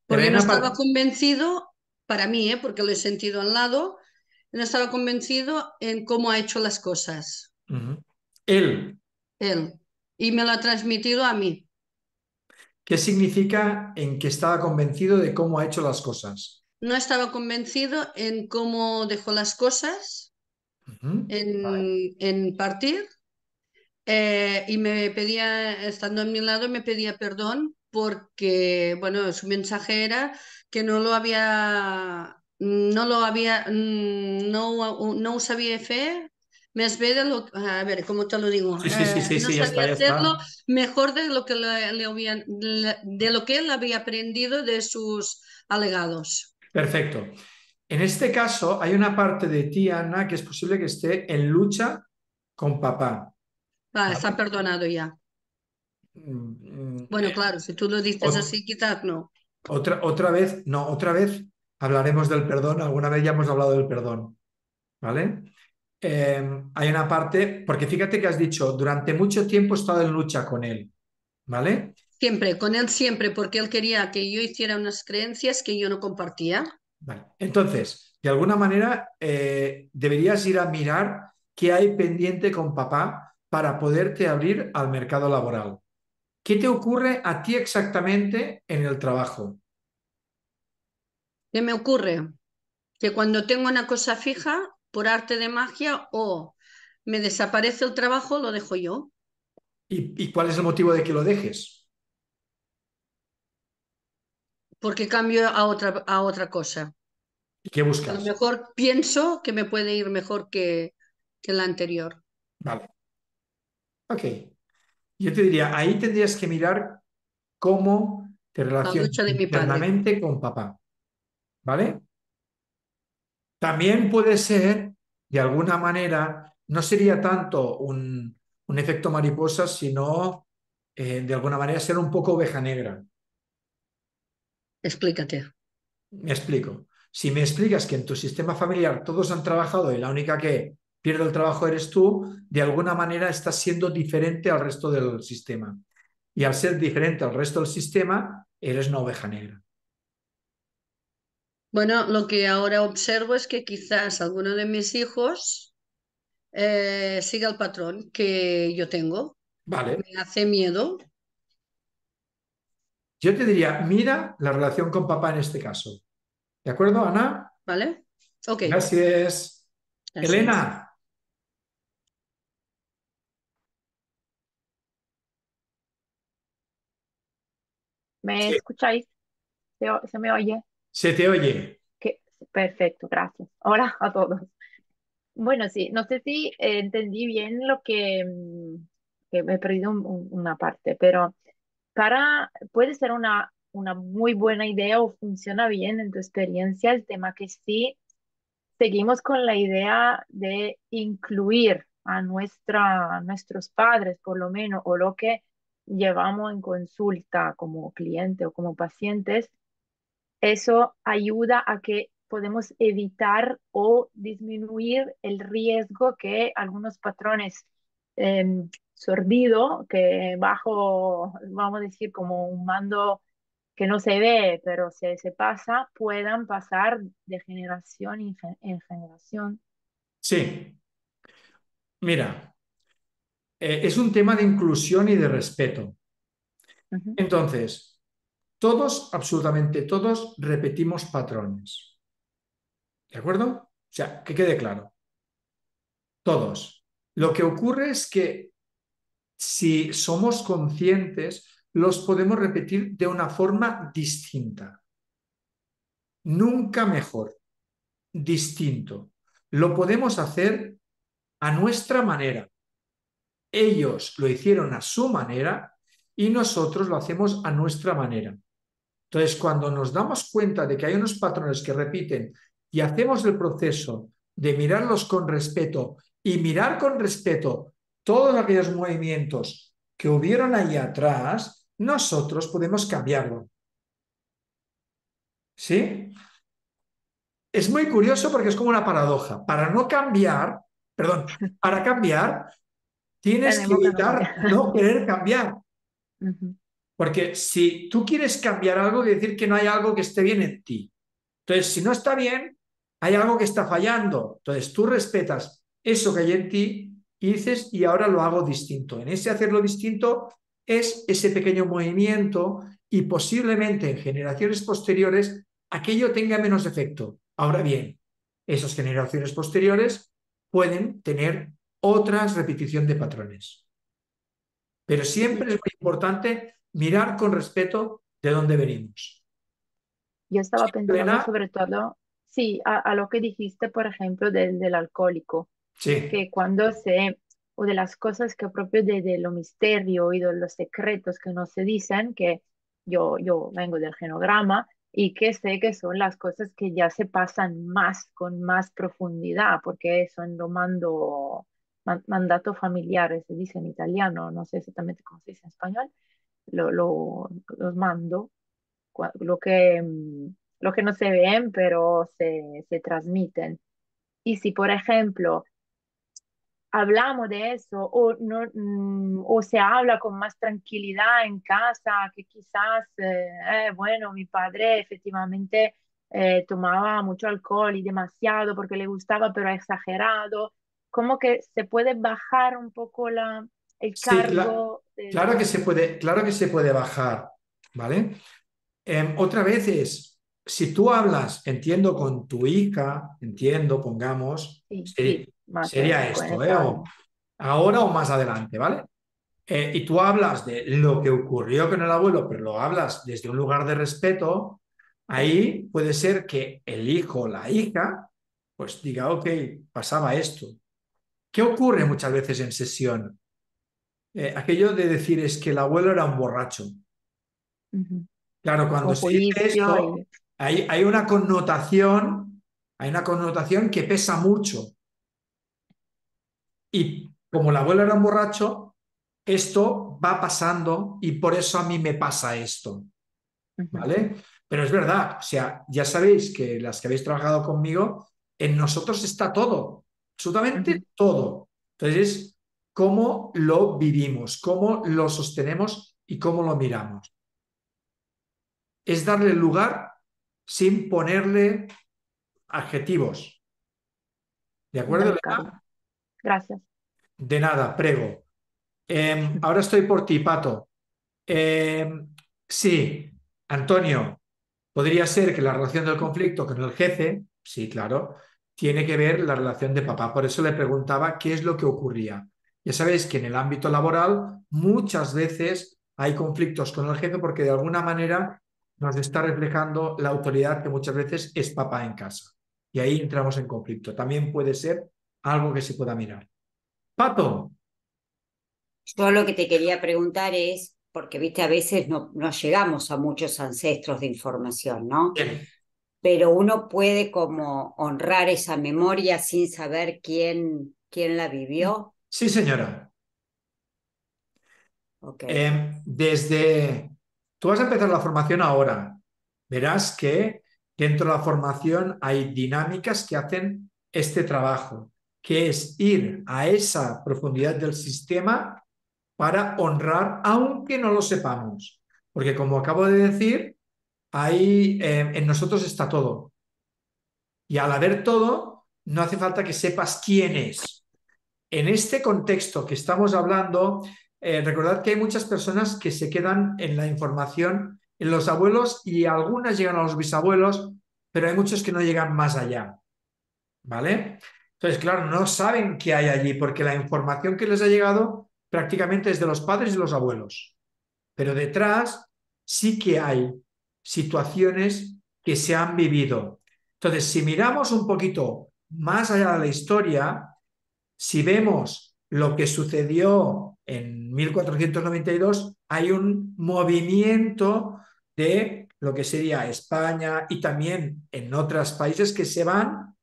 pero hay porque no una estaba parte. convencido, para mí, porque lo he sentido al lado, no estaba convencido en cómo ha hecho las cosas Ujú. Él, él. y me lo ha transmitido a mí. ¿Qué significa en que estaba convencido de cómo ha hecho las cosas? No estaba convencido en cómo dejó las cosas, Ujú. Vale. en partir, y me pedía, estando a mi lado, me pedía perdón porque, bueno, su mensaje era que no ho sabia fer més bé de lo, a ver, ¿cómo te lo digo? Sí, sí, sí, sí, No sí, ya está, sabía ya hacerlo está. mejor de lo que de lo que él había aprendido de sus alegados. Perfecto. En este caso, hay una parte de ti, Ana, que es posible que esté en lucha con papá. Va, está ¿Vale? perdonado ya. Mm, Bueno, claro, si tú lo dices ot- así, quizás no. otra vez, no, otra vez hablaremos del perdón. Alguna vez ya hemos hablado del perdón. ¿Vale? Hay una parte, porque fíjate que has dicho, durante mucho tiempo he estado en lucha con él. ¿Vale? Siempre, con él siempre, porque él quería que yo hiciera unas creencias que yo no compartía. Vale. Entonces, de alguna manera, deberías ir a mirar qué hay pendiente con papá para poderte abrir al mercado laboral. ¿Qué te ocurre a ti exactamente en el trabajo? ¿Qué me ocurre? Que cuando tengo una cosa fija, por arte de magia, o me desaparece el trabajo, lo dejo yo, ¿Y cuál es el motivo de que lo dejes? porque cambio a otra cosa. ¿Y qué A lo buscas? mejor pienso que me puede ir mejor que la anterior. Vale, ok. Yo te diría, ahí tendrías que mirar cómo te La relacionas lucha de mi padre. internamente con papá, ¿vale? También puede ser, de alguna manera, no sería tanto un efecto mariposa, sino de alguna manera ser un poco oveja negra. Explícate. Me explico. Si me explicas que en tu sistema familiar todos han trabajado y la única que pierde el trabajo eres tú, de alguna manera estás siendo diferente al resto del sistema. Y al ser diferente al resto del sistema, eres una oveja negra. Bueno, lo que ahora observo es que quizás alguno de mis hijos siga el patrón que yo tengo. Vale. Me hace miedo, Yo te diría, mira la relación con papá en este caso. ¿De acuerdo, Ana? ¿vale? Ok, Gracias. gracias. Elena. ¿Me Sí, escucháis? ¿Se me oye? se te oye. Que perfecto, gracias. Hola a todos. Bueno, sí, no sé si entendí bien lo que me he perdido una parte, pero puede ser una muy buena idea o funciona bien en tu experiencia el tema que sí seguimos con la idea de incluir a nuestros padres, por lo menos, o lo que llevamos en consulta como cliente o como pacientes. Eso ayuda a que podemos evitar o disminuir el riesgo que algunos patrones sordido, que bajo, vamos a decir, como un mando que no se ve, pero se pasa, puedan pasar de generación en generación. Sí, mira, es un tema de inclusión y de respeto. Ujú, Entonces, todos, absolutamente todos, repetimos patrones. ¿De acuerdo? O sea, que quede claro. Todos. Lo que ocurre es que si somos conscientes, los podemos repetir de una forma distinta. Nunca mejor, distinto. Lo podemos hacer a nuestra manera. Ellos lo hicieron a su manera y nosotros lo hacemos a nuestra manera. Entonces, cuando nos damos cuenta de que hay unos patrones que repiten y hacemos el proceso de mirarlos con respeto y mirar con respeto todos aquellos movimientos que hubieron ahí atrás, nosotros podemos cambiarlo. ¿Sí? Es muy curioso porque es como una paradoja. Para no cambiar, perdón, para cambiar, tienes que tenemos que no evitar cambiar. no querer cambiar. Ujú, Porque si tú quieres cambiar algo, quiere decir que no hay algo que esté bien en ti. Entonces, si no está bien, hay algo que está fallando. Entonces, tú respetas eso que hay en ti y dices, y ahora lo hago distinto. En ese hacerlo distinto es ese pequeño movimiento y posiblemente en generaciones posteriores aquello tenga menos efecto. Ahora bien, esas generaciones posteriores pueden tener otras repetición de patrones. Pero siempre es muy importante mirar con respeto de dónde venimos. Yo estaba pensando Elena, sobre todo, sí, a lo que dijiste, por ejemplo, del alcohólico, sí, que cuando se, o de las cosas que propio de lo misterio y de los secretos que no se dicen, que yo vengo del genograma y que sé que son las cosas que ya se pasan más, con más profundidad, porque son lo mandato familiares, se dice en italiano, no sé exactamente cómo se dice en español, los mando lo que, lo que no se ven, pero se transmiten. Y si, por ejemplo, hablamos de eso o, no, o se habla con más tranquilidad en casa, que quizás, bueno, mi padre efectivamente tomaba mucho alcohol y demasiado porque le gustaba, pero exagerado, como que se puede bajar un poco el sí, cargo claro que se puede bajar, ¿vale? Otra vez es, si tú hablas, entiendo, con tu hija, entiendo, pongamos, sí, sí, más sería con esto, esa, o ahora o más adelante, ¿vale? Y tú hablas de lo que ocurrió con el abuelo, pero lo hablas desde un lugar de respeto, ahí puede ser que el hijo o la hija, pues diga, ok, pasaba esto. ¿Qué ocurre muchas veces en sesión? Aquello de decir es que el abuelo era un borracho. ujú, Claro, cuando con se dice juicio esto, y hay una connotación que pesa mucho. Y como el abuelo era un borracho, esto va pasando y por eso a mí me pasa esto, ujú, ¿vale? Pero es verdad, o sea, ya sabéis que las que habéis trabajado conmigo, en nosotros está todo, absolutamente ujú, todo. Entonces, ¿cómo lo vivimos? ¿Cómo lo sostenemos y cómo lo miramos? Es darle lugar sin ponerle adjetivos. ¿De acuerdo, vale, Carlos. Elena? Gracias. De nada, prego. Ahora estoy por ti, Pato. Sí, Antonio, podría ser que la relación del conflicto con el jefe, sí, claro, tiene que ver la relación de papá. Por eso le preguntaba qué es lo que ocurría. Ya sabéis que en el ámbito laboral muchas veces hay conflictos con el jefe porque de alguna manera nos está reflejando la autoridad que muchas veces es papá en casa. Y ahí entramos en conflicto. También puede ser algo que se pueda mirar. Pato, Yo lo que te quería preguntar es, porque viste, a veces no llegamos a muchos ancestros de información, ¿no? bien. Pero uno puede como honrar esa memoria sin saber quién la vivió. Sí, señora. Ok. Desde, tú vas a empezar la formación ahora. Verás que dentro de la formación hay dinámicas que hacen este trabajo, que es ir a esa profundidad del sistema para honrar, aunque no lo sepamos. Porque como acabo de decir, ahí en nosotros está todo. Y al haber todo, no hace falta que sepas quién es. En este contexto que estamos hablando, recordad que hay muchas personas que se quedan en la información en los abuelos y algunas llegan a los bisabuelos, pero hay muchos que no llegan más allá, ¿vale? Entonces, claro, no saben qué hay allí porque la información que les ha llegado prácticamente es de los padres y los abuelos, pero detrás sí que hay situaciones que se han vivido. Entonces, si miramos un poquito más allá de la historia, si vemos lo que sucedió en 1492, hay un movimiento de lo que sería España y también en otros países que se van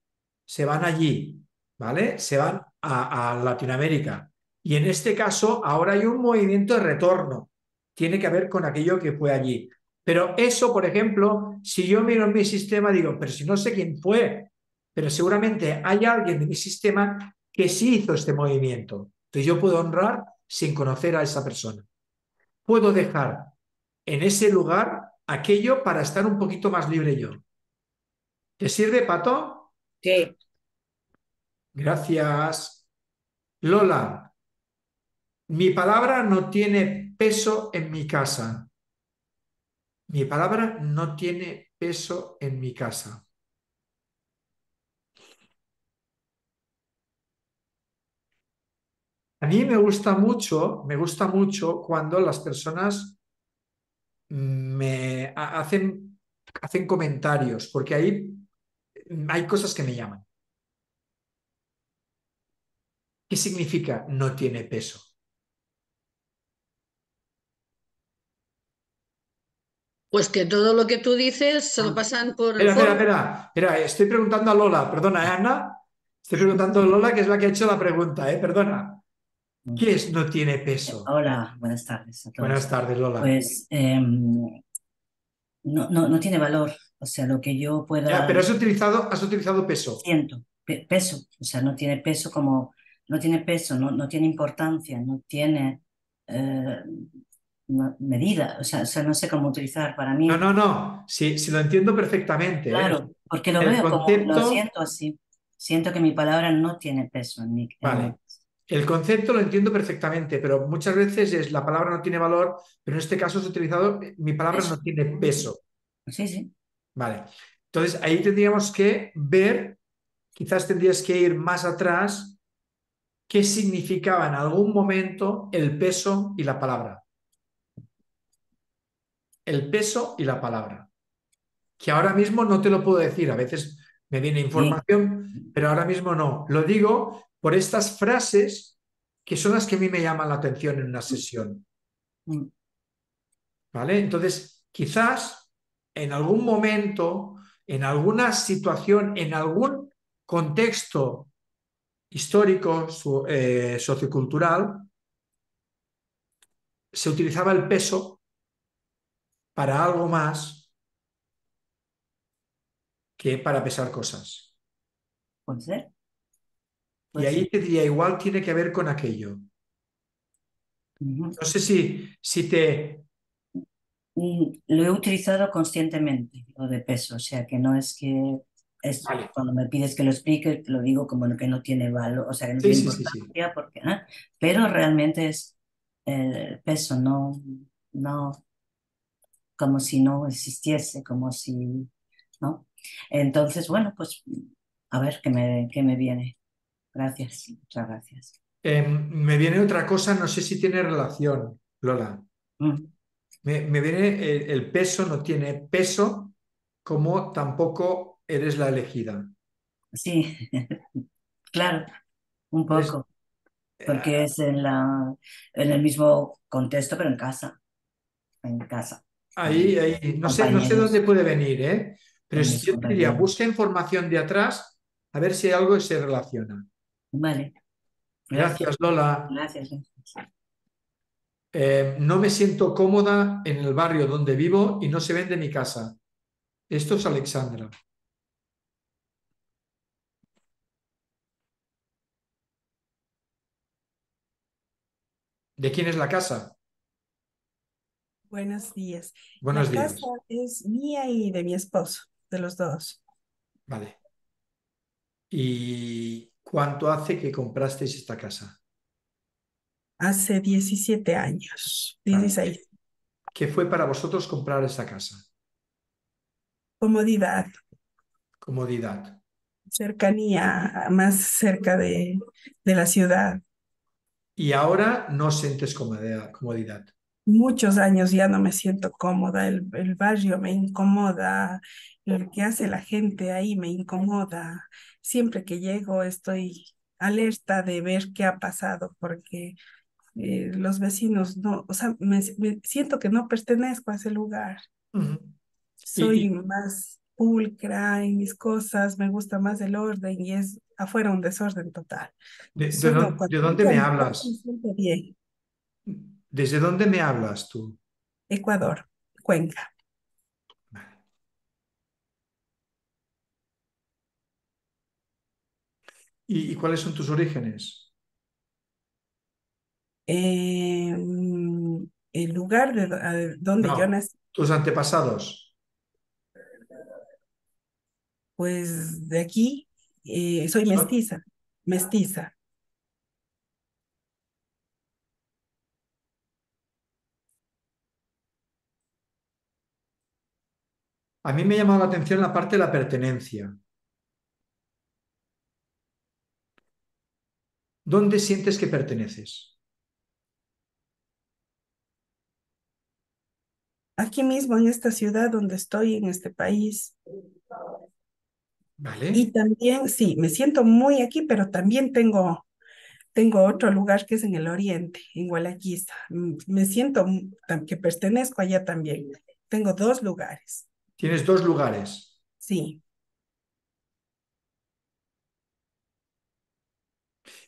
allí, ¿vale? Se van a Latinoamérica. Y en este caso, ahora hay un movimiento de retorno. Tiene que ver con aquello que fue allí. Pero eso, por ejemplo, si yo miro en mi sistema, digo, pero si no sé quién fue, pero seguramente hay alguien de mi sistema que sí hizo este movimiento. Entonces yo puedo honrar sin conocer a esa persona. Puedo dejar en ese lugar aquello para estar un poquito más libre yo. ¿Te sirve, Pato? Sí, Gracias. Lola, mi palabra no tiene peso en mi casa. Mi palabra no tiene peso en mi casa. A mí me gusta mucho cuando las personas hacen comentarios, porque ahí hay cosas que me llaman. ¿Qué significa no tiene peso? Pues que todo lo que tú dices se lo pasan por el Espera, espera, forro. espera. Estoy preguntando a Lola, perdona, Ana. Estoy preguntando a Lola, que es la que ha hecho la pregunta, perdona. ¿Qué es no tiene peso? Hola, buenas tardes a Buenas todos. tardes, Lola. Pues no tiene valor, o sea, lo que yo Ya, pueda, pero has utilizado peso. siento, peso, o sea, no tiene peso como, no tiene peso, no tiene importancia, no tiene eh, medida, o sea, no sé cómo utilizar para No, mí, no, no. Sí, sí lo entiendo perfectamente, ¿eh? claro, porque lo El veo como, lo concepto, siento así, siento que mi palabra no tiene peso en mi. vale. El concepto lo entiendo perfectamente, pero muchas veces es la palabra no tiene valor, pero en este caso has utilizado mi palabra Peso. no tiene peso. Sí, sí, Vale. Entonces ahí tendríamos que ver, quizás tendrías que ir más atrás, qué significaba en algún momento el peso y la palabra. El peso y la palabra. Que ahora mismo no te lo puedo decir. A veces me viene sí. información, pero ahora mismo no. Lo digo por estas frases que son las que a mí me llaman la atención en una sesión. Mm. ¿Vale? Entonces, quizás en algún momento, en alguna situación, en algún contexto histórico, sociocultural, se utilizaba el peso para algo más que para pesar cosas. Puede ser, Y puede ahí ser. te diría, igual tiene que ver con aquello. Ujú. No sé si te... Lo he utilizado conscientemente, lo de peso, o sea que no es que es Vale. cuando me pides que lo explique, lo digo como que no tiene valor, o sea que no Sí, tiene sí, sí, sí. importancia, porque, pero realmente es peso, no, como si no existiese, como si, ¿no? Entonces, bueno, pues a ver qué me viene. Gracias, muchas gracias. Me viene otra cosa, no sé si tiene relación, Lola. Mm, Me viene el peso, no tiene peso, como tampoco eres la elegida. sí, claro, un Entonces, poco. Porque es en el mismo contexto, pero en casa, con ahí, no sé dónde compañeros, puede venir, ¿eh? Pero con mis yo te diría, compañeros. busca información de atrás a ver si hay algo que se relaciona. Vale, gracias, Gracias, Lola. gracias. No me siento cómoda en el barrio donde vivo y no se vende mi casa. Esto es Alexandra. ¿De quién es la casa? Buenos días. Buenos La casa días. es mía y de mi esposo, de los dos. Vale. ¿Y cuánto hace que comprasteis esta casa? Hace 17 años, Vale. 16. ¿Qué fue para vosotros comprar esta casa? Comodidad, Comodidad. cercanía, más cerca de la ciudad. Y ahora no sientes comodidad. Muchos años ya no me siento cómoda, el barrio me incomoda, lo que hace la gente ahí me incomoda. Siempre que llego estoy alerta de ver qué ha pasado, porque los vecinos no, o sea, me siento que no pertenezco a ese lugar. Ujú. ¿Y, Soy más pulcra en mis cosas, me gusta más el orden y es afuera un desorden total. Solo de cuando dónde entro a me mi casa me hablas? siento bien. ¿Desde dónde me hablas tú? Ecuador, Cuenca. Vale. Y cuáles son tus orígenes? El lugar donde yo No, nací, tus antepasados. pues de aquí, soy Son- mestiza, mestiza. A mí me ha llamado la atención la parte de la pertenencia. ¿Dónde sientes que perteneces? Aquí mismo en esta ciudad donde estoy, en este país. ¿Vale? Y también, sí, me siento muy aquí, pero también tengo otro lugar que es en el oriente, en Gualaquiza. Me siento que pertenezco allá también. Tengo dos lugares. Tienes dos lugares. Sí,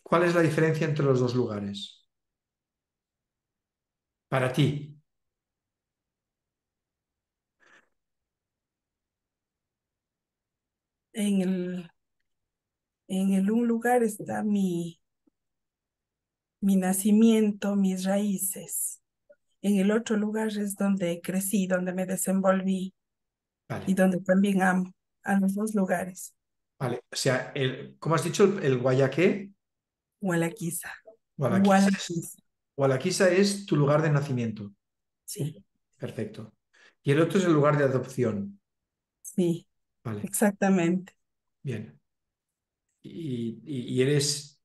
¿Cuál es la diferencia entre los dos lugares? Para ti. en el un lugar está mi nacimiento, mis raíces. En el otro lugar es donde crecí, donde me desenvolví y Vale, donde también amo a los dos lugares. vale. O sea, ¿cómo has dicho? El Guayaqué. Gualaquiza, Gualaquiza. Gualaquiza, Gualaquiza es tu lugar de nacimiento. sí, Perfecto. Y el otro es el lugar de adopción. sí, Vale, exactamente. bien. Y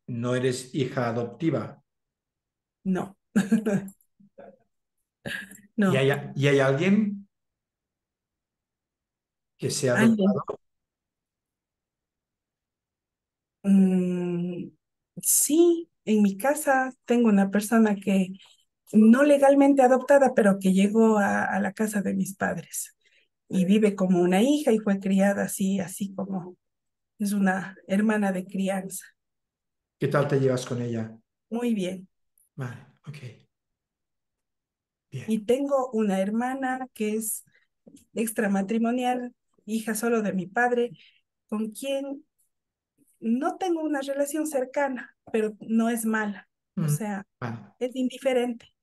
no eres hija adoptiva. No, ¿Y no. hay alguien que sea Alguien, adoptado? mm, sí, en mi casa tengo una persona que no legalmente adoptada, pero que llegó a la casa de mis padres y vive como una hija y fue criada así, así como es una hermana de crianza. ¿Qué tal te llevas con ella? Muy bien. Vale, ok, bien. Y tengo una hermana que es extramatrimonial, hija solo de mi padre, con quien no tengo una relación cercana, pero no es mala. O Mm, sea, vale, es indiferente,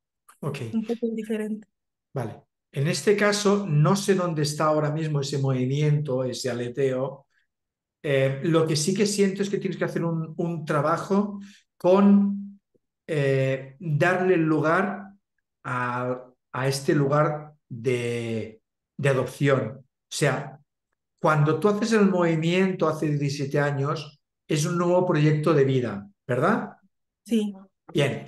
ok, un poco indiferente. vale. En este caso, no sé dónde está ahora mismo ese movimiento, ese aleteo. Lo que sí que siento es que tienes que hacer un trabajo con darle lugar a este lugar de adopción. O sea, cuando tú haces el movimiento hace 17 años, es un nuevo proyecto de vida, ¿verdad? Sí, Bien,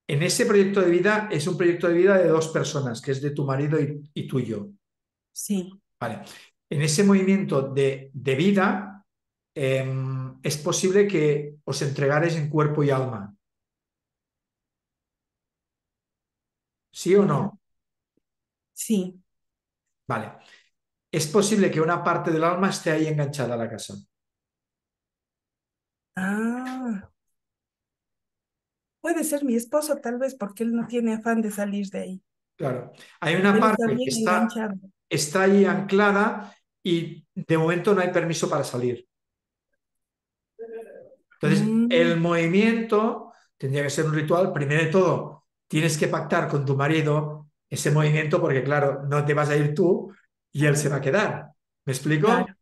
en ese proyecto de vida es un proyecto de vida de dos personas, que es de tu marido y tuyo. sí. Vale. En ese movimiento de vida es posible que os entregares en cuerpo y alma. ¿Sí o Ya. no? Sí. Vale. Es posible que una parte del alma esté ahí enganchada a la casa. Ah, puede ser mi esposo tal vez porque él no tiene afán de salir de ahí. Claro. Hay una Él está parte que bien enganchado. está ahí anclada y de momento no hay permiso para salir. Entonces, Mm, el movimiento tendría que ser un ritual. Primero de todo, tienes que pactar con tu marido ese movimiento porque, claro, no te vas a ir tú y él se va a quedar. ¿Me explico? claro.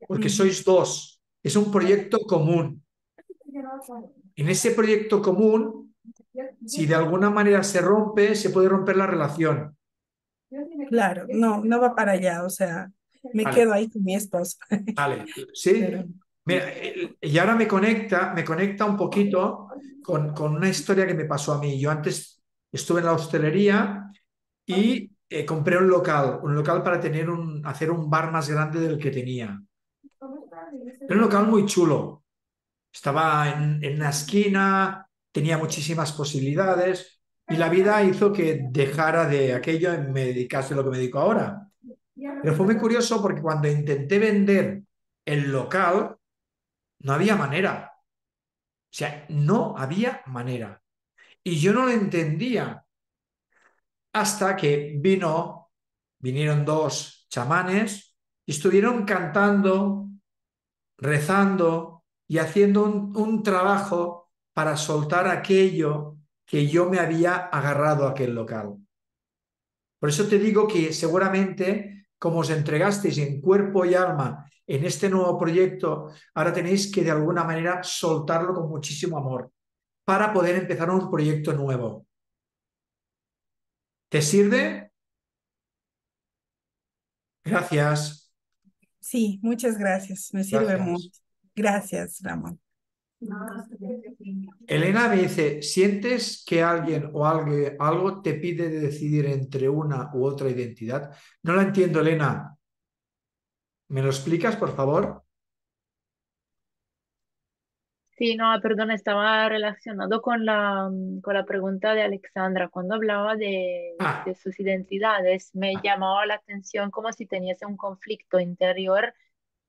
Porque Ujú. sois dos. Es un proyecto común. En ese proyecto común, si de alguna manera se rompe, se puede romper la relación. Claro, no, no va para allá, o sea, me Vale, quedo ahí con mi esposo. vale. ¿Sí? Pero, Mira, y ahora me conecta un poquito con una historia que me pasó a mí. Yo antes estuve en la hostelería y compré un local para hacer un bar más grande del que tenía. Era un local muy chulo. Estaba en una esquina, tenía muchísimas posibilidades y la vida hizo que dejara de aquello y me dedicase a lo que me dedico ahora. Pero fue muy curioso porque cuando intenté vender el local, no había manera. O sea, no había manera. Y yo no lo entendía hasta que vinieron dos chamanes y estuvieron cantando, rezando y haciendo un trabajo para soltar aquello que yo me había agarrado a aquel local. Por eso te digo que seguramente, como os entregasteis en cuerpo y alma en este nuevo proyecto, ahora tenéis que de alguna manera soltarlo con muchísimo amor para poder empezar un proyecto nuevo. ¿Te sirve? Gracias, Sí, muchas gracias. Me sirve mucho. gracias. Gracias, Ramón. Elena me dice, ¿sientes que alguien o algo te pide de decidir entre una u otra identidad? No la entiendo, Elena. ¿Me lo explicas, por favor? Sí, no, perdón, estaba relacionado con la pregunta de Alexandra. Cuando hablaba Ah, de sus identidades, me llamaba la atención como si teniese un conflicto interior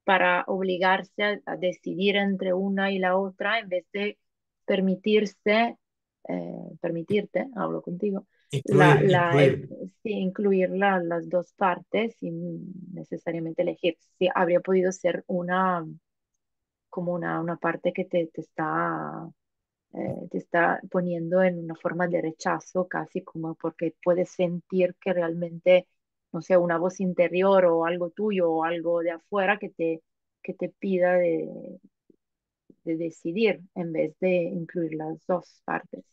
para obligarse a decidir entre una y la otra en vez de permitirte, hablo contigo, incluir, incluir. sí, incluir las dos partes sin necesariamente elegir. Sí, habría podido ser como una parte que te está poniendo en una forma de rechazo, casi como porque puedes sentir que realmente, no sé, una voz interior o algo tuyo o algo de afuera que te pida de decidir en vez de incluir las dos partes.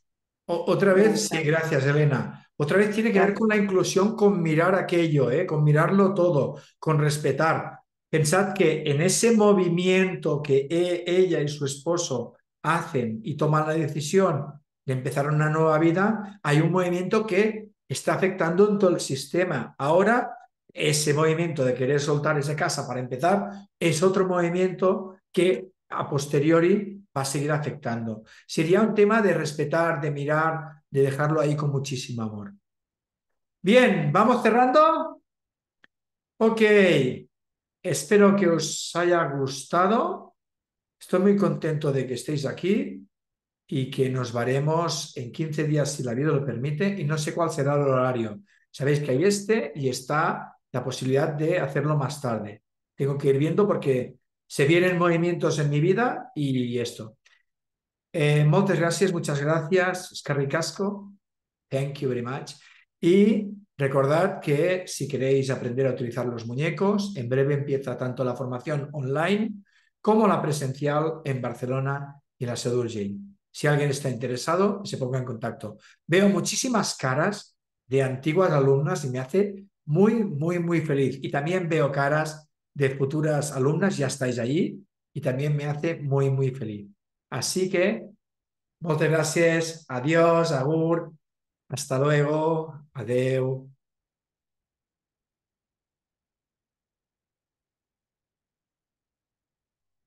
Otra vez, sí, Esa, gracias, Elena. Otra vez tiene que ver con gracias. la inclusión, con mirar aquello, con mirarlo todo, con respetar. Pensad que en ese movimiento que ella y su esposo hacen y toman la decisión de empezar una nueva vida, hay un movimiento que está afectando en todo el sistema. Ahora, ese movimiento de querer soltar esa casa para empezar es otro movimiento que a posteriori va a seguir afectando. Sería un tema de respetar, de mirar, de dejarlo ahí con muchísimo amor. Bien, ¿vamos cerrando? Ok, espero que os haya gustado. Estoy muy contento de que estéis aquí y que nos veremos en 15 días si la vida lo permite y no sé cuál será el horario. Sabéis que hay este y está la posibilidad de hacerlo más tarde. Tengo que ir viendo porque se vienen movimientos en mi vida y esto. Moltes gràcies, muchas gracias, Scarri Casco. Thank you very much. Y recordad que si queréis aprender a utilizar los muñecos, en breve empieza tanto la formación online como la presencial en Barcelona y en la Seu d'Urgell. Si alguien está interesado, se ponga en contacto. Veo muchísimas caras de antiguas alumnas y me hace muy, muy, muy feliz. Y también veo caras de futuras alumnas, ya estáis allí, y también me hace muy, muy feliz. Así que, muchas gracias, adiós, agur, hasta luego, adeu.